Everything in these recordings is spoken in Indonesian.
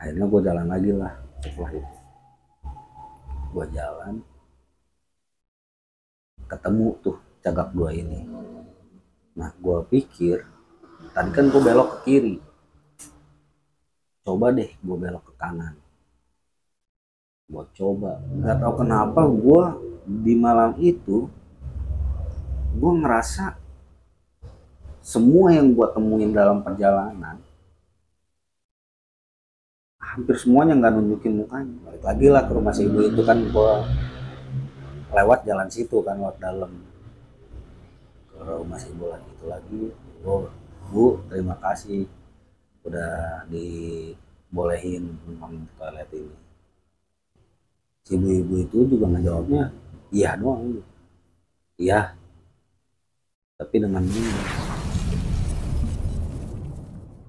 Akhirnya gue jalan lagi lah. Setelah itu gue jalan, ketemu tuh cagak dua ini. Nah gue pikir tadi kan gue belok ke kiri, coba deh gue belok ke kanan. Gue coba, nggak tahu kenapa gue di malam itu gue ngerasa semua yang gue temuin dalam perjalanan hampir semuanya nggak nunjukin mukanya. Balik lagi lah ke rumah si ibu itu, kan gue lewat jalan situ kan, lewat dalam ke rumah si ibu lagi itu lagi. Oh, Bu, terima kasih udah dibolehin numpang toilet ini. Si ibu-ibu itu juga ngejawabnya iya doang, iya, tapi dengan ini.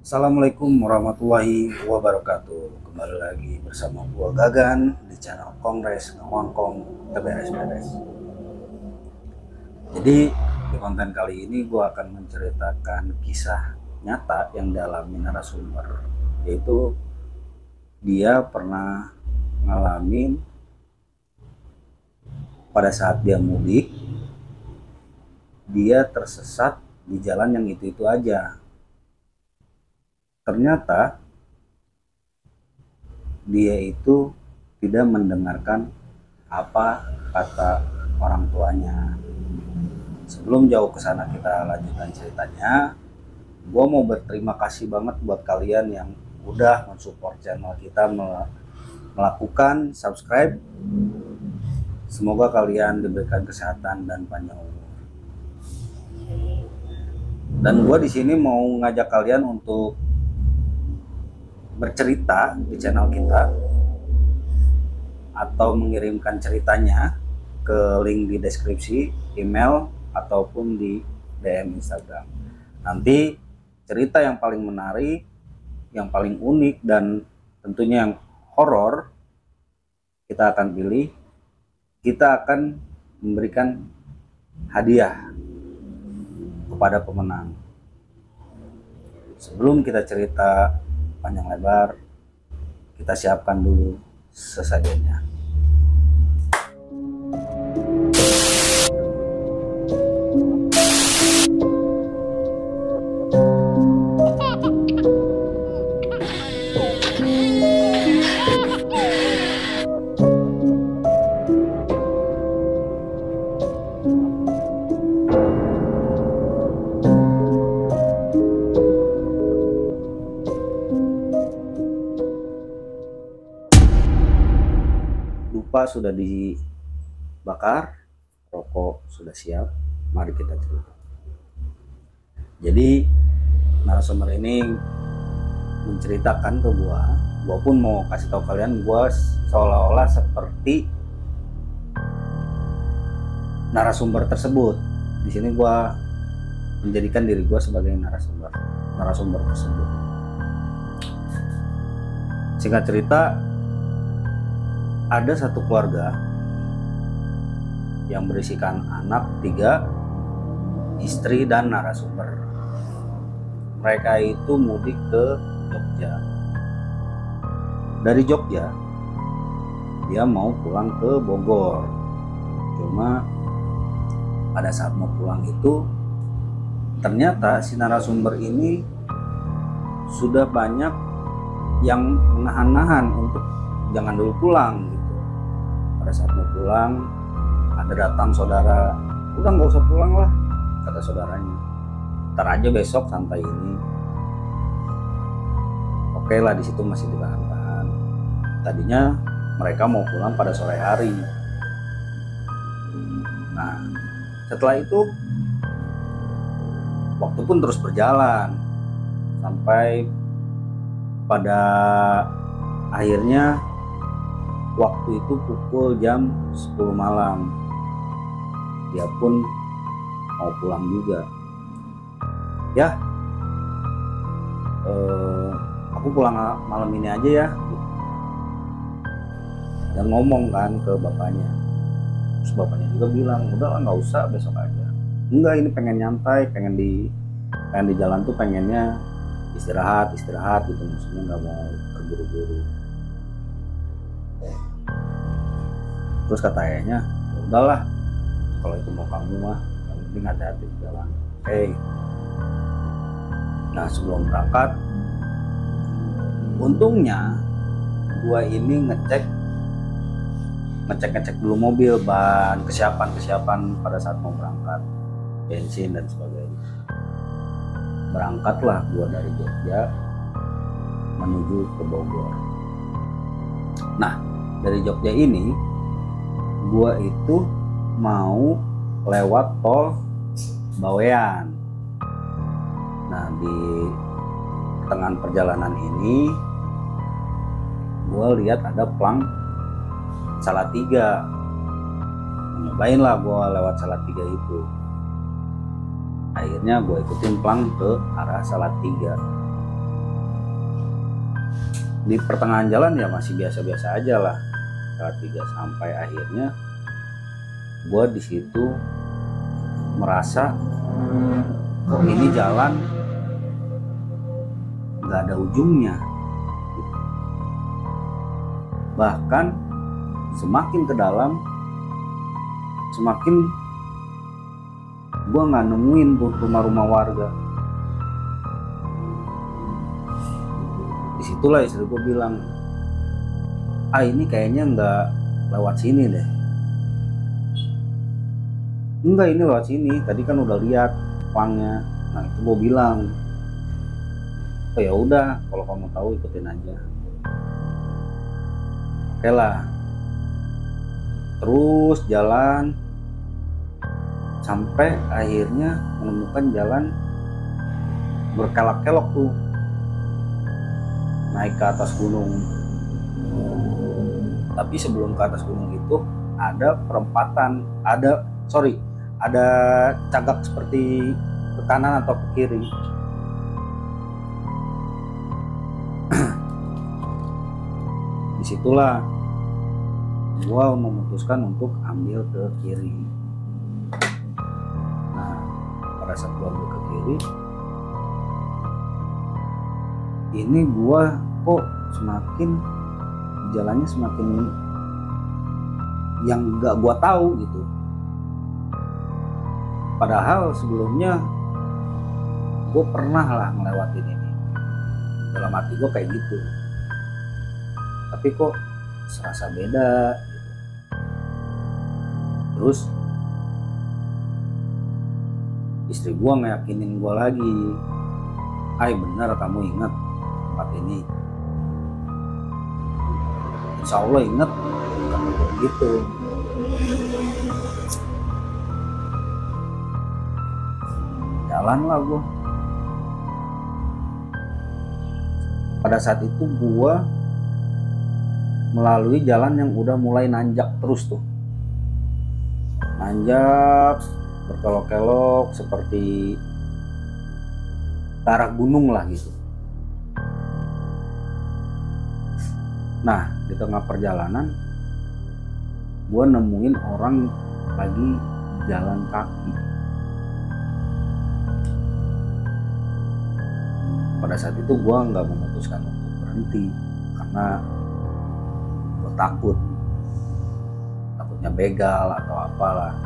Assalamualaikum warahmatullahi wabarakatuh. Kembali lagi bersama gua Gagan di channel Kongres Ngongkong TBS. Jadi di konten kali ini gua akan menceritakan kisah nyata yang dialami narasumber, yaitu dia pernah ngalamin pada saat dia mudik, dia tersesat di jalan yang itu aja. Ternyata dia itu tidak mendengarkan apa kata orang tuanya. Sebelum jauh ke sana kita lanjutkan ceritanya. Gue mau berterima kasih banget buat kalian yang udah mensupport channel kita, melakukan subscribe. Semoga kalian diberikan kesehatan dan panjang umur. Dan gue di sini mau ngajak kalian untuk bercerita di channel kita atau mengirimkan ceritanya ke link di deskripsi, email ataupun di DM Instagram. Nanti cerita yang paling menarik, yang paling unik dan tentunya yang horor kita akan pilih. Kita akan memberikan hadiah kepada pemenang. Sebelum kita cerita panjang lebar, kita siapkan dulu sesajennya. Dupa sudah dibakar, rokok sudah siap, mari kita cerita. Jadi narasumber ini menceritakan ke gua pun mau kasih tahu kalian, gua seolah-olah seperti narasumber tersebut. Di sini gua menjadikan diri gua sebagai narasumber tersebut. Singkat cerita, ada satu keluarga yang berisikan anak 3, istri dan narasumber. Mereka itu mudik ke Jogja. Dari Jogja dia mau pulang ke Bogor. Cuma pada saat mau pulang itu ternyata si narasumber ini sudah banyak yang menahan-nahan untuk jangan dulu pulang gitu. Pada saat mau pulang ada datang saudara, udah nggak usah pulang lah kata saudaranya, ntar aja besok santai ini. Oke lah, di situ masih ditahan. Tadinya mereka mau pulang pada sore hari. Nah setelah itu waktu pun terus berjalan sampai pada akhirnya waktu itu pukul jam 10 malam. Dia pun mau pulang juga. Ya, aku pulang malam ini aja ya. Dan ngomong kan ke bapaknya. Terus bapaknya juga bilang, udahlah nggak usah, besok aja. Enggak, ini pengen nyantai, pengen di jalan tuh pengennya istirahat gitu, maksudnya nggak mau terburu-buru. Terus kata ayahnya, "Ya udahlah, kalau itu mau kamu mah, yang penting hati-hati di jalan." Oke. Nah, sebelum berangkat, untungnya gua ini ngecek dulu mobil, ban, kesiapan pada saat mau berangkat, bensin dan sebagainya. Berangkatlah gua dari Jogja menuju ke Bogor. Nah, dari Jogja ini gua itu mau lewat tol Bawean. Nah, di pertengahan perjalanan ini gue lihat ada plang Salatiga. Nyobain lah gue lewat Salatiga itu. Akhirnya gue ikutin plang ke arah Salatiga. Di pertengahan jalan ya masih biasa-biasa aja lah Salatiga, sampai akhirnya gue di situ merasa kok ini jalan nggak ada ujungnya. Bahkan semakin ke dalam, semakin gue nggak nemuin tuh rumah-rumah warga. Disitulah istri gue bilang, ini kayaknya nggak lewat sini deh. Enggak, ini lewat sini, tadi kan udah lihat plangnya. Nah, itu gue bilang, oh ya udah, kalau kamu tahu ikutin aja. Oke lah, terus jalan sampai akhirnya menemukan jalan berkelok-kelok tuh, naik ke atas gunung. Tapi sebelum ke atas gunung itu ada perempatan, ada cagak seperti ke kanan atau ke kiri. Disitulah gua memutuskan untuk ambil ke kiri. Nah, pada saat gua ambil ke kiri, ini gua kok jalannya semakin yang gak gua tahu gitu. Padahal sebelumnya gue pernah lah ngelewatin ini, dalam hati gue kayak gitu, tapi kok serasa beda gitu. Terus istri gue ngeyakinin gue lagi, bener kamu ingat tempat ini? Insya Allah inget, kata gue gitu. Jalan lah gue. Pada saat itu gue melalui jalan yang udah mulai nanjak terus tuh, nanjak berkelok-kelok seperti ke arah gunung lah gitu. Nah, di tengah perjalanan gue nemuin orang lagi jalan kaki. Pada saat itu gue nggak memutuskan untuk berhenti karena gue takutnya begal atau apalah.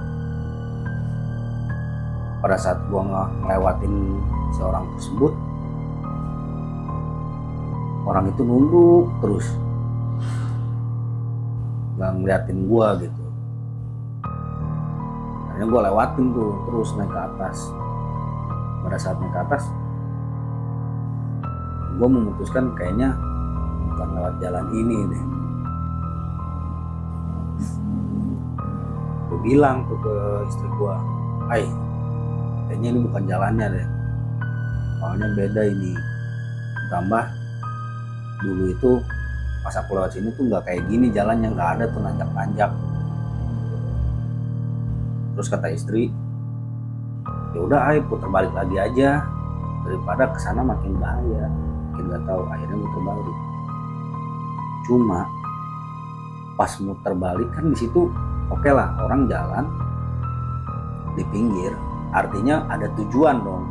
Pada saat gue ngelewatin seorang tersebut, orang itu nunduk terus, nggak ngeliatin gue gitu. Akhirnya gue lewatin tuh terus naik ke atas. Pada saat naik ke atas, gue memutuskan kayaknya bukan lewat jalan ini deh. Gue bilang tuh ke istri gue, kayaknya ini bukan jalannya deh, soalnya beda ini. Ditambah dulu itu pas aku lewat sini tuh nggak kayak gini jalannya, nggak ada tuh nanjak-nanjak. Terus kata istri, ya udah putar balik lagi aja daripada kesana makin bahaya. Nggak tahu, akhirnya muter balik. Cuma pas muter balik kan di situ oke lah, orang jalan di pinggir, artinya ada tujuan dong.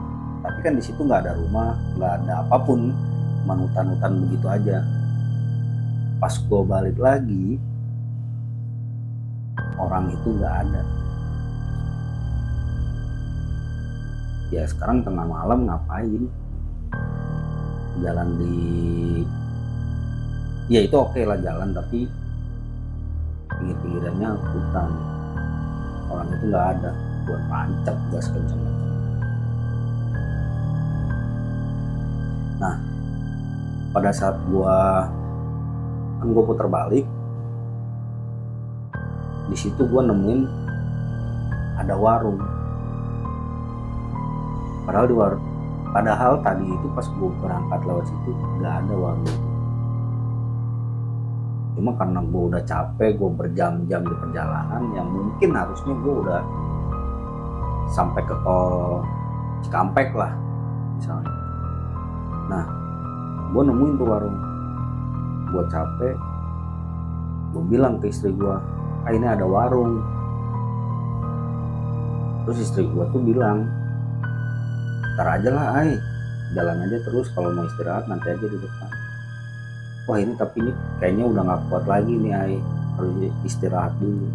tapi kan di situ nggak ada rumah, nggak ada apapun, hutan-hutan begitu aja. Pas gue balik lagi, orang itu nggak ada. Ya sekarang tengah malam ngapain jalan di, ya itu oke lah jalan, tapi pinggir-pinggirannya hutan, orang itu nggak ada. Gue tancap gas kenceng. Nah pada saat gue putar balik, di situ gue nemuin ada warung. Padahal tadi itu pas gue berangkat lewat situ nggak ada warung itu. Cuma karena gue udah capek, gue berjam-jam di perjalanan, yang mungkin harusnya gue udah sampai ke tol Cikampek lah misalnya. Nah gue nemuin tuh warung, gue capek, gue bilang ke istri gue, ini ada warung. Terus istri gue tuh bilang, ntar aja lah jalan aja terus, kalau mau istirahat nanti aja di depan. Wah ini tapi ini kayaknya udah gak kuat lagi nih harus istirahat dulu.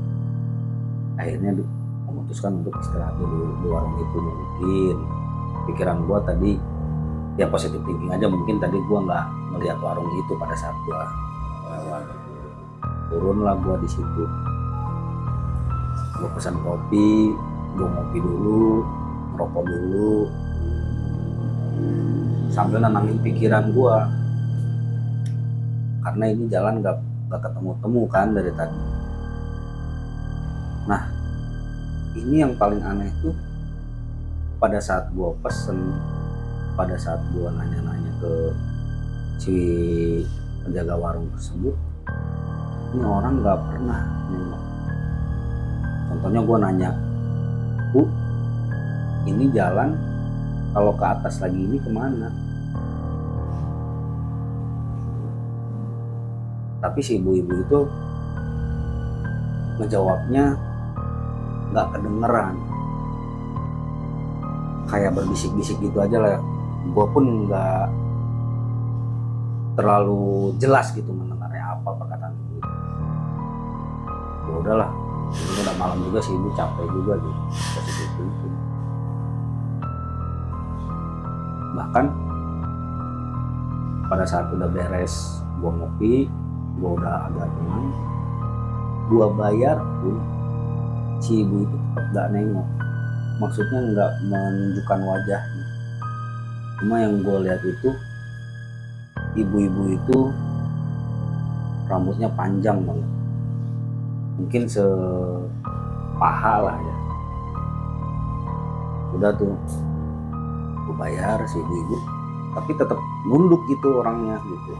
Akhirnya memutuskan untuk istirahat dulu di warung itu. Mungkin pikiran gue tadi ya positif thinking aja, mungkin tadi gue nggak melihat warung itu pada saat gue lewat. Turunlah gue di situ, gue pesan kopi, gue ngopi dulu, merokok dulu, sambil nenangin pikiran gue, karena ini jalan gak ketemu-temu kan dari tadi. Nah ini yang paling aneh tuh, pada saat gue pesen, pada saat gue nanya-nanya ke si penjaga warung tersebut, ini orang gak pernah nengok. Contohnya gue nanya, Bu, ini jalan kalau ke atas lagi ini kemana? Tapi si ibu-ibu itu ngejawabnya nggak kedengeran, kayak berbisik-bisik gitu aja lah. Gue pun nggak terlalu jelas gitu mendengarnya apa perkataan ibu. Ya udahlah, ini udah malam juga sih, ibu capek juga gitu. Itu. Bahkan pada saat udah beres gue ngopi, gue udah agak tenang, gue bayar pun si ibu itu tetap gak nengok. Maksudnya nggak menunjukkan wajahnya. Cuma yang gue lihat itu ibu-ibu itu rambutnya panjang banget, mungkin sepaha lah ya. Udah tuh gue bayar si ibu-ibu, tapi tetap nunduk gitu orangnya gitu.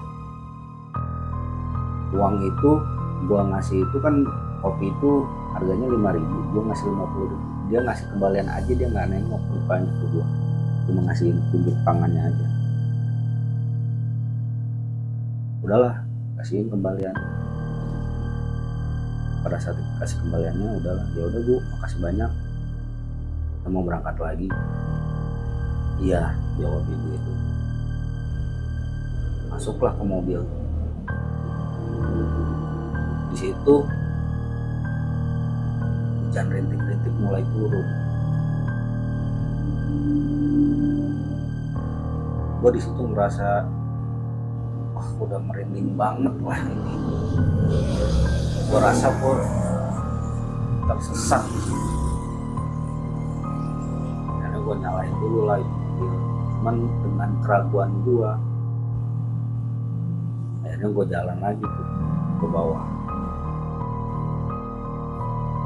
Uang itu gue ngasih itu kan, kopi itu harganya 5.000, gue ngasih 50.000. Dia ngasih kembalian aja, dia nggak nengok mukanya ke gue, cuma ngasih tunjuk tangannya aja. Udahlah, kasihin kembalian. Pada saat kasih kembaliannya udahlah, ya udah Bu, makasih banyak, kita mau berangkat lagi. Iya, jawab ibu itu. Masuklah ke mobil. Di situ hujan rintik-rintik mulai turun. Gue di situ ngerasa, wah udah merinding banget lah ini. Gue rasa gue tersesat. Karena gue nyalain dulu lah itu mobil. Cuman dengan keraguan gue, akhirnya gue jalan lagi tuh ke bawah.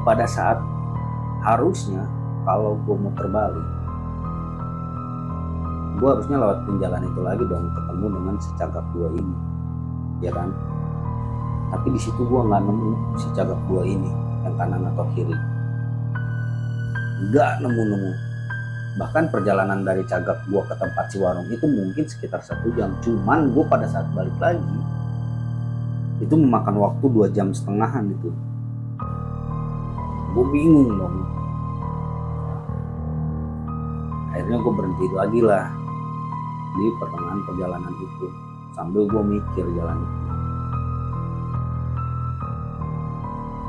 Pada saat harusnya kalau gue muter balik, gue harusnya lewatin jalan itu lagi dong, ketemu dengan si cagak dua ini, ya kan? Tapi di situ gue nggak nemu si cagak dua ini, yang kanan atau kiri, nggak nemu. Bahkan perjalanan dari cagak gue ke tempat si warung itu mungkin sekitar 1 jam. Cuman gue pada saat balik lagi itu memakan waktu 2,5 jam itu. Gue bingung dong. Akhirnya gue berhenti lagi lah di pertengahan perjalanan itu sambil gue mikir jalan itu.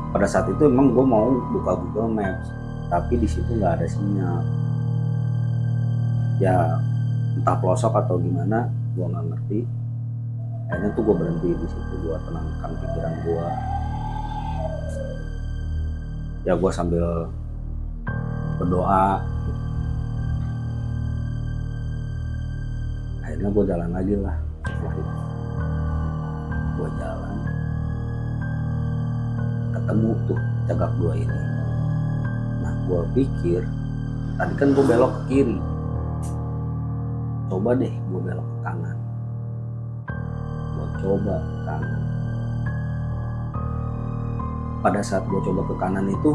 Pada saat itu emang gue mau buka Google Maps, tapi di situ nggak ada sinyal. Ya entah pelosok atau gimana, gue nggak ngerti. Akhirnya tuh gue berhenti di situ, gue tenangkan pikiran gue. Ya gue sambil berdoa. Akhirnya gue jalan lagi lah. Gue jalan, ketemu tuh Cagak 2 ini. Nah gue pikir tadi kan gue belok ke kiri, coba deh gue belok ke kanan. Gue coba ke kanan. Pada saat gue coba ke kanan itu,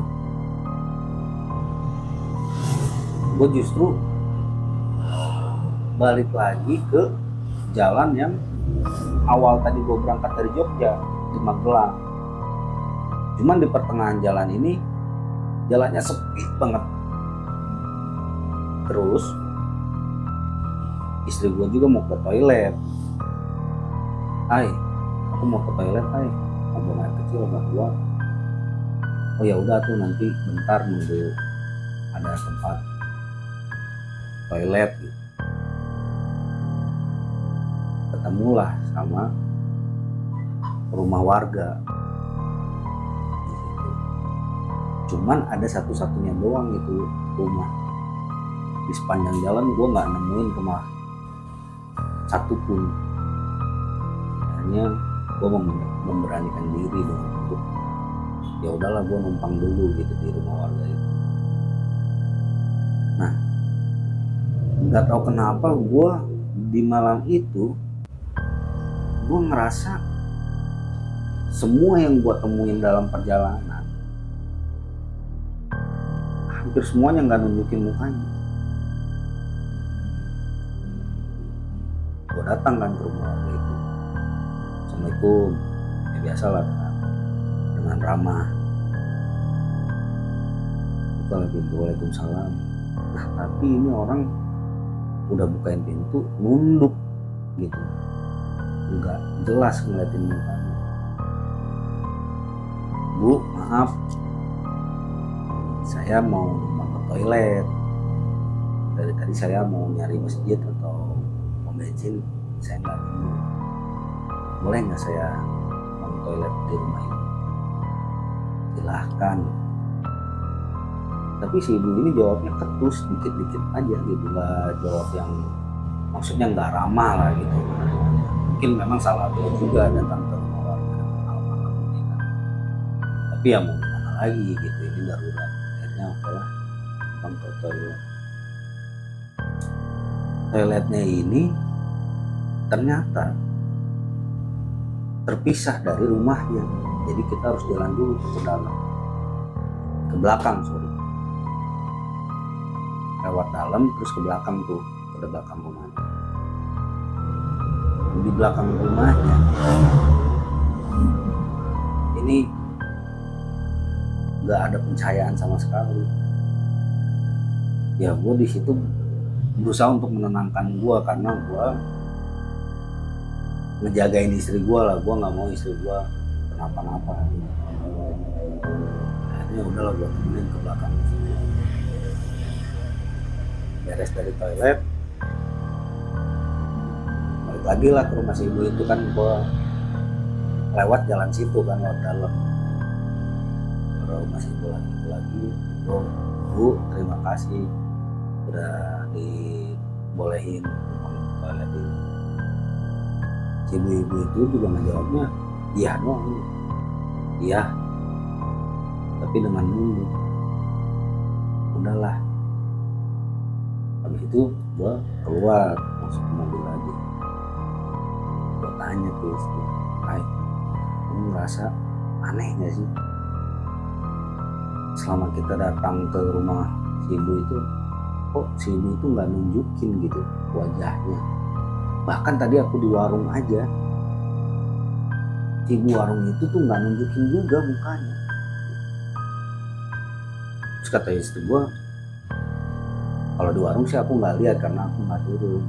gue justru balik lagi ke jalan yang awal tadi gue berangkat dari Jogja di Magelang. Cuman di pertengahan jalan ini jalannya sepi banget. Terus istri gue juga mau ke toilet. Aku mau ke toilet, buang air kecil nggak keluar. Oh ya udah tuh, nanti bentar nunggu ada tempat toilet gitu. Ketemulah sama rumah warga. Cuman ada satu-satunya doang itu rumah. Di sepanjang jalan gue nggak nemuin rumah satupun. Akhirnya gue memberanikan diri dong untuk ya udahlah gue numpang dulu gitu di rumah warga itu. Nah nggak tahu kenapa gue di malam itu gue ngerasa semua yang gue temuin dalam perjalanan hampir semuanya nggak nunjukin mukanya. Gue datang kan ke rumah warga itu, assalamualaikum, ya biasalah dengan ramah. Waalaikumsalam. Nah tapi ini orang udah bukain pintu nunduk gitu, nggak jelas ngeliatin mukanya. Bu maaf, saya mau numpang ke toilet. Dari tadi saya mau nyari masjid atau pom bensin, saya nggak nemu. Boleh nggak saya numpang toilet di rumah ini? Silahkan. Tapi si ibu ini jawabnya ketus, dikit-dikit aja gitu, nggak jawab yang maksudnya nggak ramah lah gitu. Mungkin memang salah dia juga datang ke rumah warga malam-malam ini kan. Tapi ya mau gimana lagi gitu, ini darurat. Akhirnya okelah, numpang ke toilet. Toiletnya ini ternyata terpisah dari rumahnya, jadi kita harus jalan dulu ke dalam, ke belakang lewat dalam terus ke belakang tuh, ke belakang rumahnya. Di belakang rumahnya ini nggak ada pencahayaan sama sekali. Ya gue di situ berusaha untuk menenangkan gue, karena gue ngejagain istri gue lah, gue nggak mau istri gue kenapa-napa. Akhirnya udahlah gue temenin ke belakang. Beres dari toilet, balik lagi lah ke rumah si ibu itu kan. Gue lewat jalan situ kan, lewat dalam ke rumah si ibu lagi. Bu, terima kasih udah dibolehin numpang ke toilet ini. Si ibu itu juga ngejawabnya iya doang, iya, tapi dengan nunduk. Udahlah, habis itu gue keluar masuk ke mobil lagi. Gue tanya ke istri, kamu ngerasa aneh gak sih selama kita datang ke rumah si ibu itu, kok si ibu itu nggak nunjukin gitu wajahnya. Bahkan tadi aku di warung aja, si ibu warung itu tuh nggak nunjukin juga mukanya. Terus kata istri gue, Kalau di warung sih aku nggak lihat karena aku nggak turun.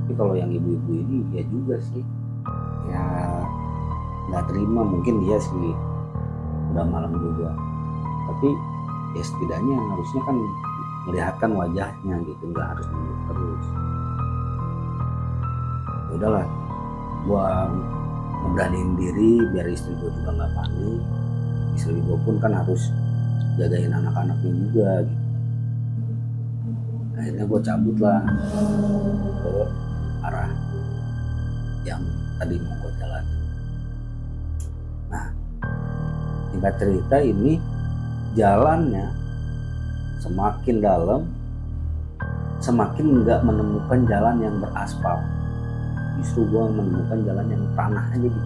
Tapi kalau yang ibu-ibu ini ya juga sih, ya nggak terima, mungkin dia sih udah malam juga. Tapi ya setidaknya harusnya kan melihatkan wajahnya gitu, nggak harus nunduk terus. Ya udahlah, gua ngeberaniin diri biar istri gua juga nggak panik. Istri gua pun kan harus jagain anak-anaknya juga gitu. Akhirnya gue cabut lah ke arah yang tadi mau gue jalan. Nah, singkat cerita ini jalannya semakin dalam, semakin nggak menemukan jalan yang beraspal. Justru gue menemukan jalan yang tanah aja gitu.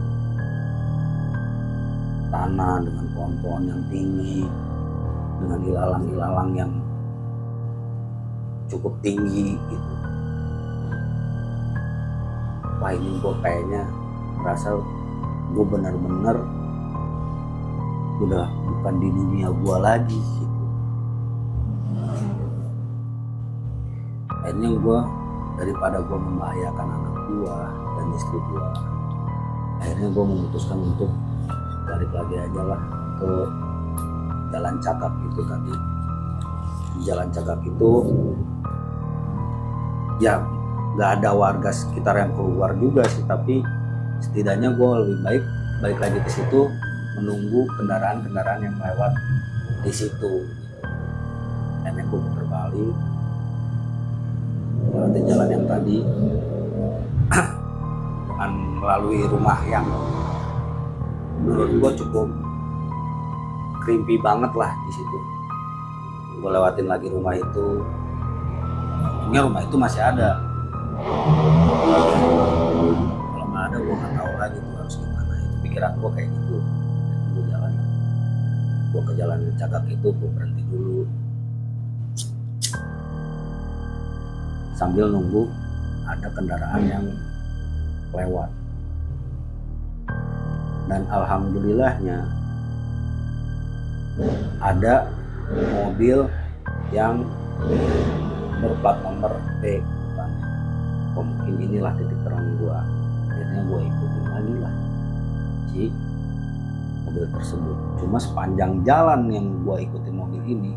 Tanah dengan pohon-pohon yang tinggi, dengan ilalang-ilalang yang cukup tinggi gitu. Wah, ini gue kayaknya merasa gue benar-benar udah bukan di dunia gue lagi gitu. Akhirnya gue, daripada gue membahayakan anak gue dan istri gue, akhirnya gue memutuskan untuk balik lagi aja lah ke Jalan Cakak itu tadi. Di Jalan Cakak itu ya nggak ada warga sekitar yang keluar juga sih, tapi setidaknya gue lebih baik balik lagi ke situ menunggu kendaraan-kendaraan yang lewat di situ. Akhirnya gue putar balik melewati jalan yang tadi dengan melalui rumah yang menurut gue cukup creepy banget lah di situ. Gue lewatin lagi rumah itu. Ini rumah itu masih ada. Kalau nggak ada gue nggak tahu lagi tuh harus gimana. Itu pikiran gue kayak gitu. Gue jalan, gue ke Jalan Cakak itu, gue berhenti dulu sambil nunggu ada kendaraan yang lewat. Dan alhamdulillahnya ada mobil yang berplat nomor B depannya. Mungkin inilah titik terang gua. Akhirnya gua ikutin lagi lah si mobil tersebut. Cuma sepanjang jalan yang gua ikutin mobil ini,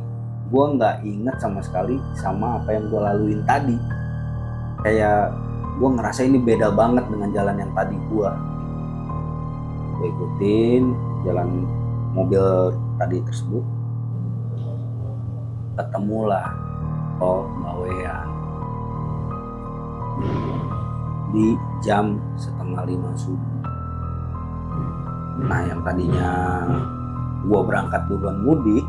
gua nggak inget sama sekali sama apa yang gua laluin tadi. Kayak gua ngerasa ini beda banget dengan jalan yang tadi gua ikutin jalan mobil tadi tersebut. Ketemulah tol Bawean di jam 4:30 subuh. Nah, yang tadinya gua berangkat duluan mudik,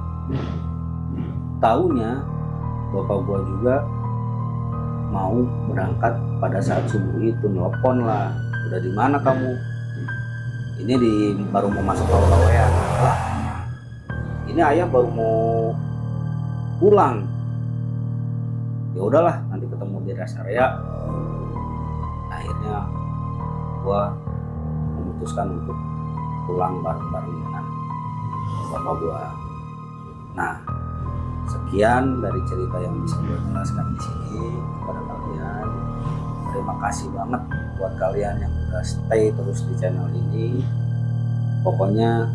taunya bapak gua juga mau berangkat pada saat subuh itu. Nelpon lah, udah di mana kamu? Ini baru mau masuk tol Bawean. Lah, ini ayah baru mau pulang. Ya udahlah, nanti ketemu di rest area. Akhirnya gua memutuskan untuk pulang bareng-bareng dengan bapak gua. Nah, sekian dari cerita yang bisa gue jelaskan di sini kepada kalian. Terima kasih banget buat kalian yang udah stay terus di channel ini. Pokoknya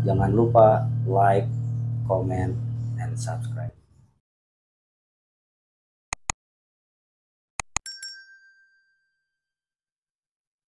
jangan lupa like, comment, and subscribe.